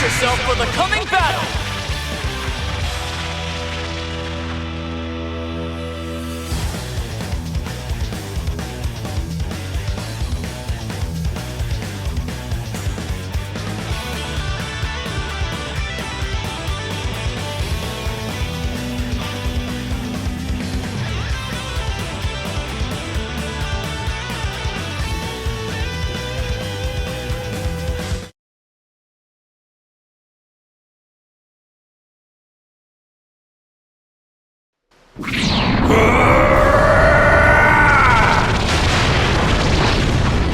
yourself for the coming battle!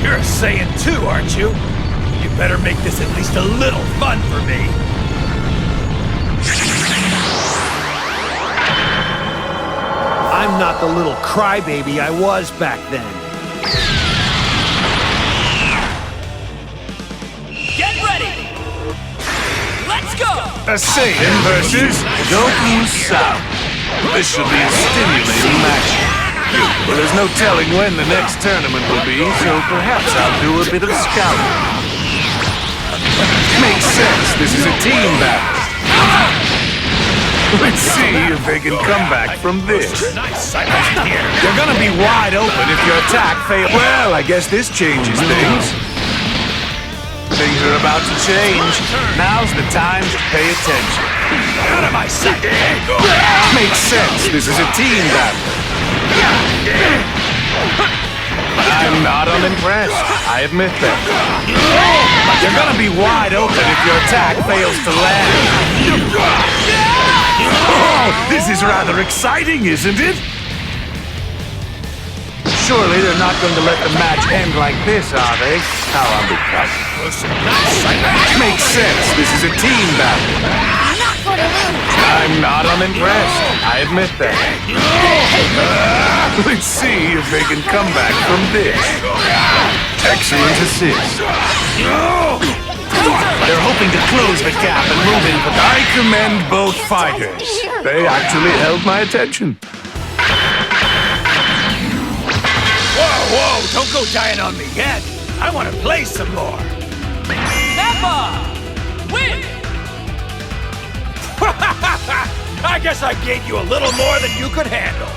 You're a Saiyan too, aren't you? You better make this at least a little fun for me. I'm not the little crybaby I was back then. Get ready! Let's go! A Saiyan versus Goku South. This should be a stimulating match. Well, there's no telling when the next tournament will be, so perhaps I'll do a bit of scouting. Makes sense, this is a team battle. Let's see if they can come back from this. You're gonna be wide open if your attack fails. Well, I guess this changes things. Things are about to change. Now's the time to pay attention. Out of my sight! Makes sense, this is a team battle. I'm not unimpressed, I admit that. You're gonna be wide open if your attack fails to land. Oh, this is rather exciting, isn't it? Surely they're not going to let the match end like this, are they? How unbecoming. Makes sense, this is a team battle. I'm not unimpressed, I admit that. Let's see if they can come back from this. Excellent assist. They're hoping to close the gap and move in. But I commend both fighters. They actually held my attention. Whoa, don't go dying on me yet. I want to play some more. Nappa! Win! I guess I gave you a little more than you could handle.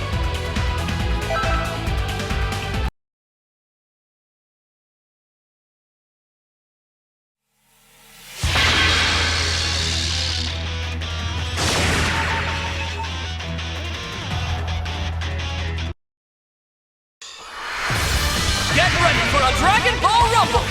Get ready for a Dragon Ball Rumble!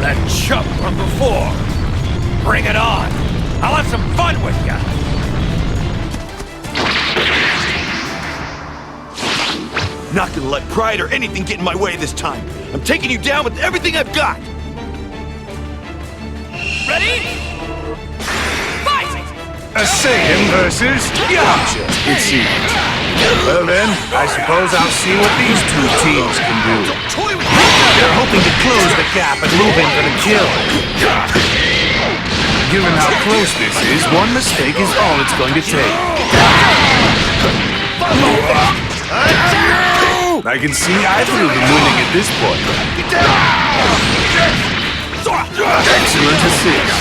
That chump from before. Bring it on. I'll have some fun with ya. Not gonna let pride or anything get in my way this time. I'm taking you down with everything I've got. Ready? Fight! A Saiyan versus Yamcha, it seems. Well then, I suppose I'll see what these two teams can do. They're hoping to close the gap and move in for the kill. Given how close this is, one mistake is all it's going to take. I can see either of them winning at this point. Excellent assist.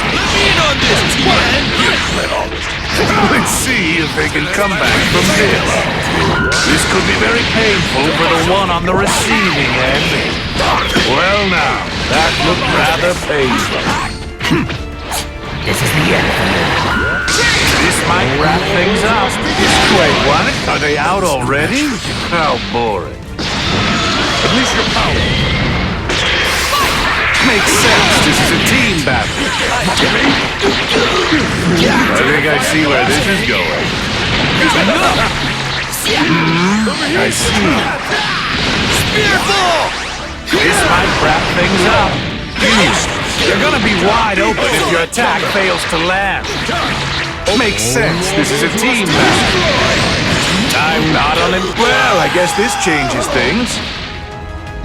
Let's see if they can come back from this. This could be very painful for the one on the receiving end. Well now, that looked rather painful. This is the end for you. This might wrap things up. Wait, what? Are they out already? How boring. Unleash your power. Makes sense. This is a team battle. I think I see where this is going. I see. Spearball! This might wrap things up. You're gonna be wide open if your attack fails to land. Makes sense. This is a team battle. I'm not on it. Well, I guess this changes things.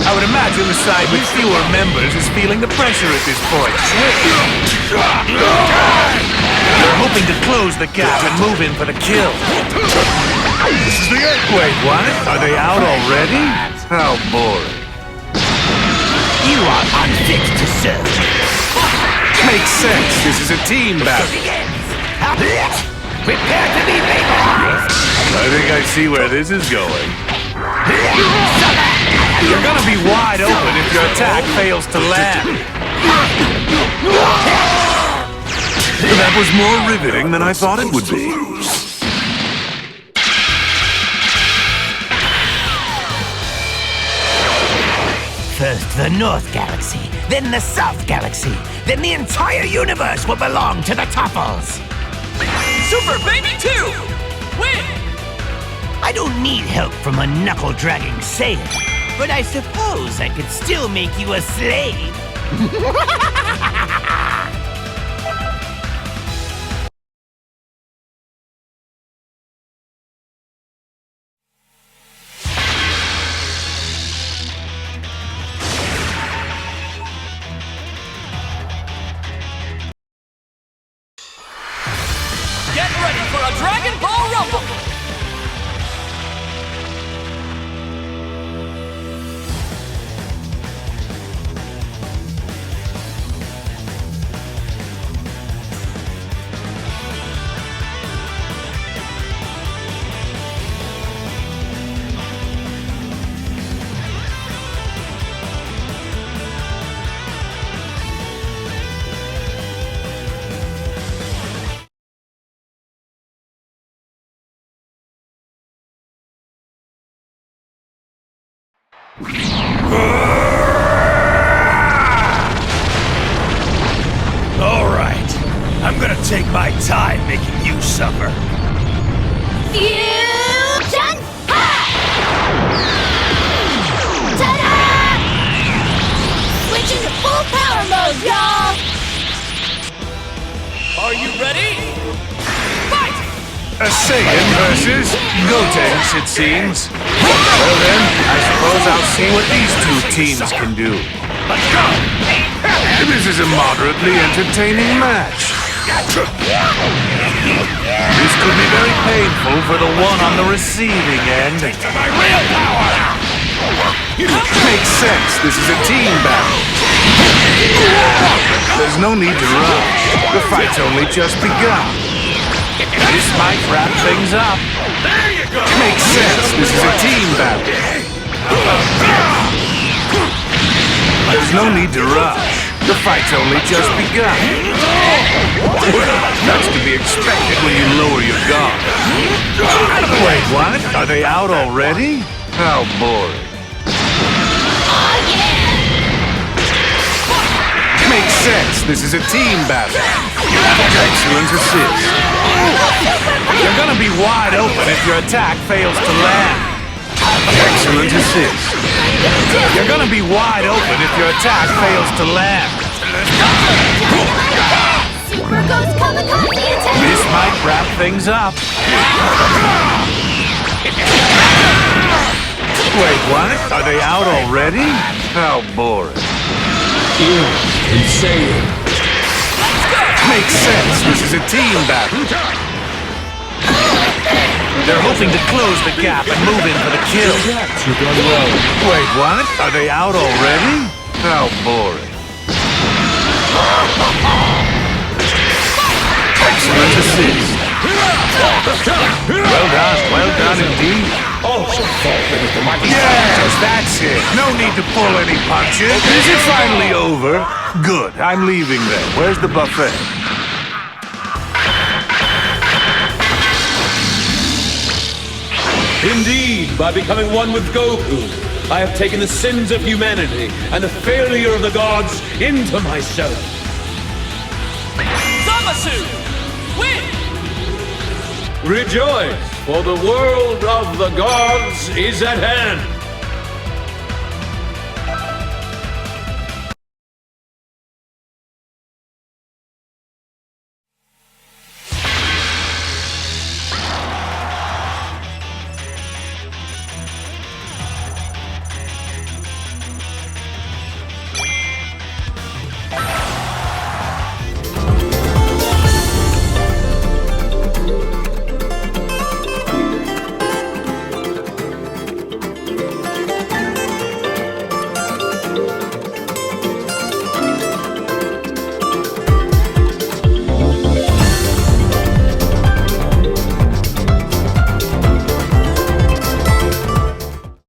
I would imagine the side with fewer members is feeling the pressure at this point. They're hoping to close the gap and move in for the kill. This is the end. Wait, what? Are they out already? How boring. You are unfit to serve. Makes sense. This is a team battle. Prepare to be vaporized. I think I see where this is going. You're gonna be wide open if your attack fails to land. That was more riveting than I thought it would be. First the North Galaxy, then the South Galaxy, then the entire universe will belong to the Topples. Super Baby 2! Win! I don't need help from a knuckle-dragging sailor, but I suppose I could still make you a slave. Get ready for a Dragon Ball Rumble! All right. I'm gonna take my time making you suffer. Fusion! Ta-da! Switching to full power mode, y'all! Are you ready? Fight! A Saiyan versus Gotenks, it seems. Well then, I suppose I'll see what these two teams can do. Let's go! This is a moderately entertaining match. This could be very painful for the one on the receiving end. My real power! Makes sense. This is a team battle. There's no need to rush. The fight's only just begun. This might wrap things up. There you go! Makes sense. This is a team battle. There's no need to rush. The fight's only just begun. Well, that's to be expected when you lower your guard. Wait, what? Are they out already? How boring. Oh yeah! Makes sense. This is a team battle. Excellent assist. You're gonna be wide open if your attack fails to land. Excellent assist. You're gonna be wide open if your attack fails to land. Super Ghost Kamikaze attack! This might wrap things up. Wait, what? Are they out already? How boring. Insane. Makes sense. This is a team battle. They're hoping to close the gap and move in for the kill. You've done well. Wait, what? Are they out already? How boring. Excellent assist. Well done indeed. Yes, that's it. No need to pull any punches. Is it finally over? Good, I'm leaving then. Where's the buffet? Indeed, by becoming one with Goku, I have taken the sins of humanity and the failure of the gods into myself. Zamasu! Win! Rejoice, for the world of the gods is at hand!